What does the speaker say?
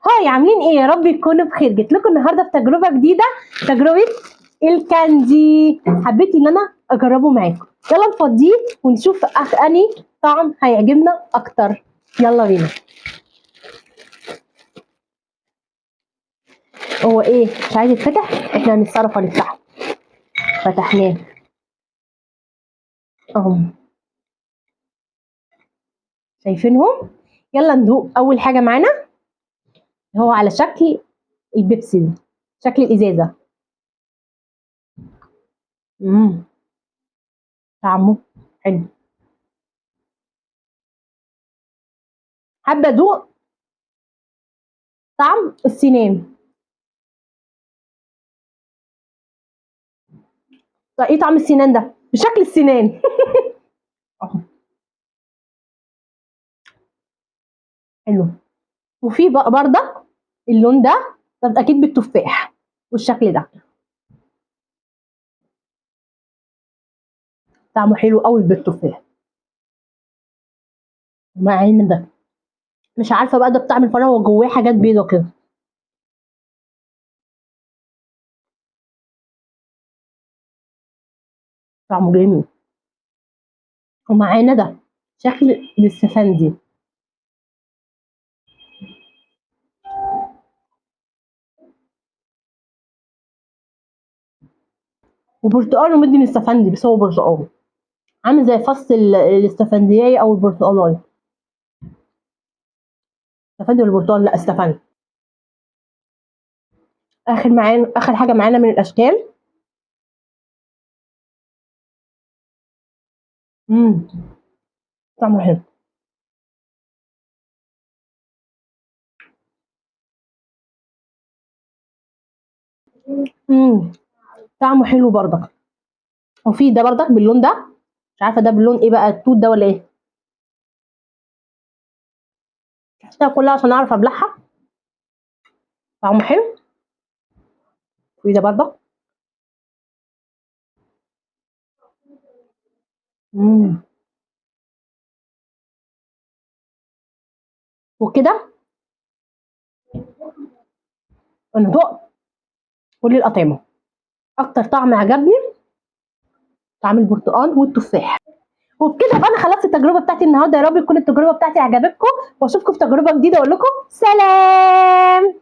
هاي عاملين ايه؟ يا رب تكونوا بخير. جيت لكم النهارده في تجربه جديده، تجربه الكاندي. حبيت ان انا اجربه معاكم. يلا نفضيه ونشوف اني طعم هيعجبنا اكتر. يلا بينا. هو ايه مش عايز يتفتح؟ احنا هنتصرف ونفتحه. فتحناه اهو، شايفينهم؟ يلا ندوق. اول حاجه معانا هو على شكل البيبسي دي، شكل الازازه. طعمه حلو. حابه ادوق طعم السنان. ايه طعم السنان ده؟ بشكل السنان. اهو حلو. وفي بقى بردك اللون ده، طب اكيد بالتفاح والشكل ده. طعمه حلو قوي بالتفاح مع ان ده مش عارفه بقى ده بطعم الفراوله، هو جواه حاجات بيضه كده. طعمه جميل. ومعانا ده شكل الاستفندي وبرتقال ومدي الاستفندي، بس هو برتقال عامل زي فص الاستفندية او البرتقالايه. استفندي ولا برتقال؟ لا استفندي. اخر حاجه معانا من الاشكال. امم طعمه حلو. امم طعمه حلو برضك. وفي ده برضك باللون ده، مش عارفه ده باللون ايه بقى، التوت ده ولا ايه؟ شفتها كلها عشان اعرف ابلعها. طعمه حلو. وفي ده برضك. امم وكده انا دقت كل الاطعمه. اكتر طعم عجبني طعم البرتقال والتفاح. وبكده بقى انا خلصت التجربه بتاعتي النهارده. يا رب تكون التجربه بتاعتي عجبتكم، واشوفكم في تجربه جديده. اقول لكم سلام.